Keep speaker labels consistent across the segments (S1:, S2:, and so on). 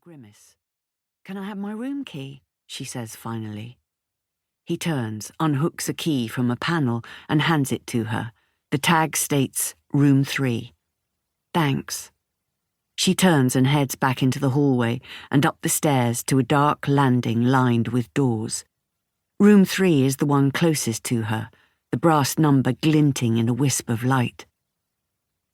S1: grimace. "Can I have my room key?" she says finally. He turns, unhooks a key from a panel and hands it to her. The tag states, "Room 3. "Thanks." She turns and heads back into the hallway and up the stairs to a dark landing lined with doors. Room 3 is the one closest to her, the brass number glinting in a wisp of light.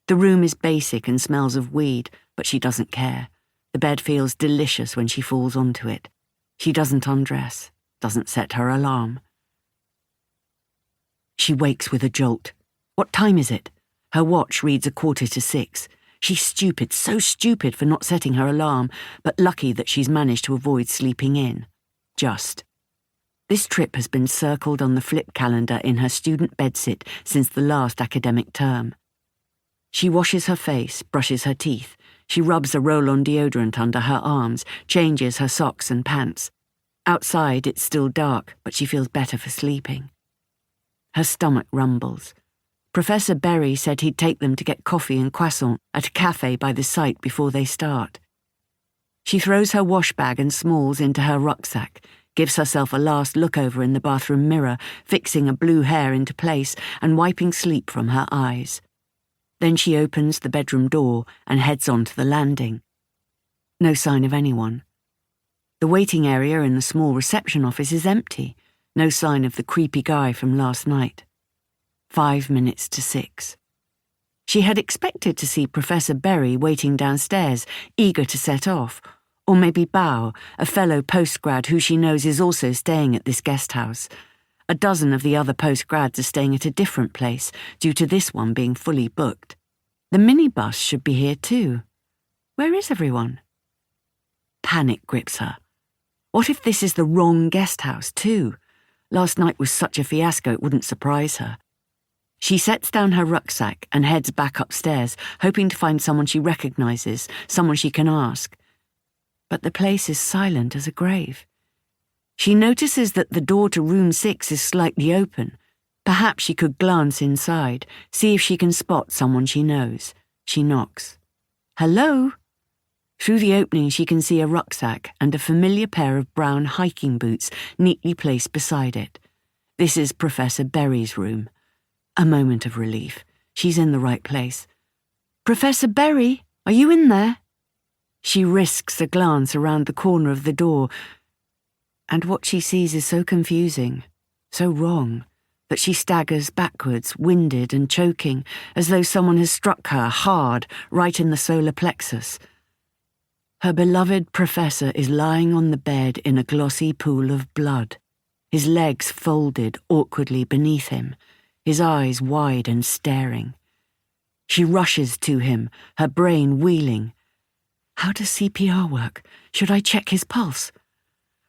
S1: The room is basic and smells of weed, but she doesn't care. The bed feels delicious when she falls onto it. She doesn't undress, doesn't set her alarm. She wakes with a jolt. What time is it? Her watch reads 6:15. She's stupid, so stupid for not setting her alarm, but lucky that she's managed to avoid sleeping in. Just. This trip has been circled on the flip calendar in her student bedsit since the last academic term. She washes her face, brushes her teeth. She rubs a roll-on deodorant under her arms, changes her socks and pants. Outside, it's still dark, but she feels better for sleeping. Her stomach rumbles. Professor Berry said he'd take them to get coffee and croissant at a cafe by the site before they start. She throws her wash bag and smalls into her rucksack, gives herself a last look over in the bathroom mirror, fixing a blue hair into place and wiping sleep from her eyes. Then she opens the bedroom door and heads on to the landing. No sign of anyone. The waiting area in the small reception office is empty. No sign of the creepy guy from last night. 5 minutes to 6. She had expected to see Professor Berry waiting downstairs, eager to set off, or maybe Bao, a fellow postgrad who she knows is also staying at this guest house. A dozen of the other postgrads are staying at a different place, due to this one being fully booked. The minibus should be here too. Where is everyone? Panic grips her. What if this is the wrong guest house too? Last night was such a fiasco it wouldn't surprise her. She sets down her rucksack and heads back upstairs, hoping to find someone she recognizes, someone she can ask. But the place is silent as a grave. She notices that the door to room 6 is slightly open. Perhaps she could glance inside, see if she can spot someone she knows. She knocks. "Hello?" Through the opening she can see a rucksack and a familiar pair of brown hiking boots neatly placed beside it. This is Professor Berry's room. A moment of relief. She's in the right place. "Professor Berry, are you in there?" She risks a glance around the corner of the door, and what she sees is so confusing, so wrong, that she staggers backwards, winded and choking, as though someone has struck her hard right in the solar plexus. Her beloved professor is lying on the bed in a glossy pool of blood, his legs folded awkwardly beneath him, his eyes wide and staring. She rushes to him, her brain wheeling. How does CPR work? Should I check his pulse?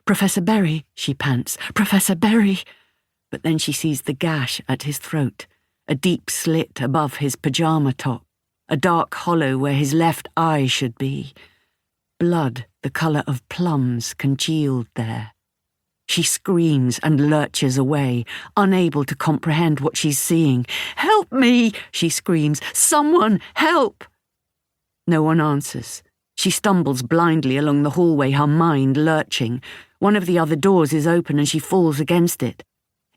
S1: "Professor Berry," she pants. "Professor Berry." But then she sees the gash at his throat, a deep slit above his pajama top, a dark hollow where his left eye should be. Blood, the colour of plums, congealed there. She screams and lurches away, unable to comprehend what she's seeing. "Help me!" she screams. "Someone, help!" No one answers. She stumbles blindly along the hallway, her mind lurching. One of the other doors is open and she falls against it.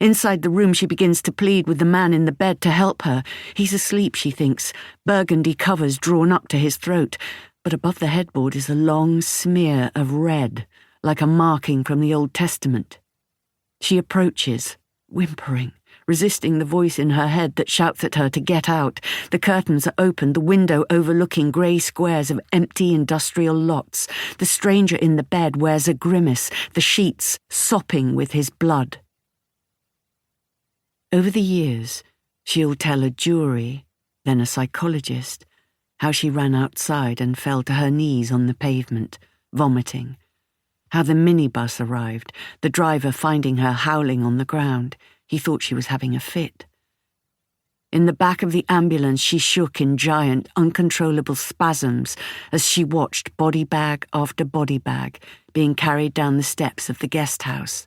S1: Inside the room she begins to plead with the man in the bed to help her. He's asleep, she thinks, burgundy covers drawn up to his throat, but above the headboard is a long smear of red, like a marking from the Old Testament. She approaches, whimpering, resisting the voice in her head that shouts at her to get out. The curtains are open, the window overlooking grey squares of empty industrial lots. The stranger in the bed wears a grimace, the sheets sopping with his blood. Over the years, she'll tell a jury, then a psychologist, how she ran outside and fell to her knees on the pavement, vomiting. How the minibus arrived, the driver finding her howling on the ground. He thought she was having a fit. In the back of the ambulance, she shook in giant, uncontrollable spasms as she watched body bag after body bag being carried down the steps of the guest house.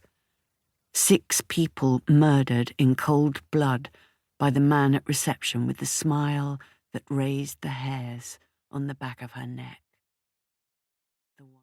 S1: 6 people murdered in cold blood by the man at reception with the smile that raised the hairs on the back of her neck.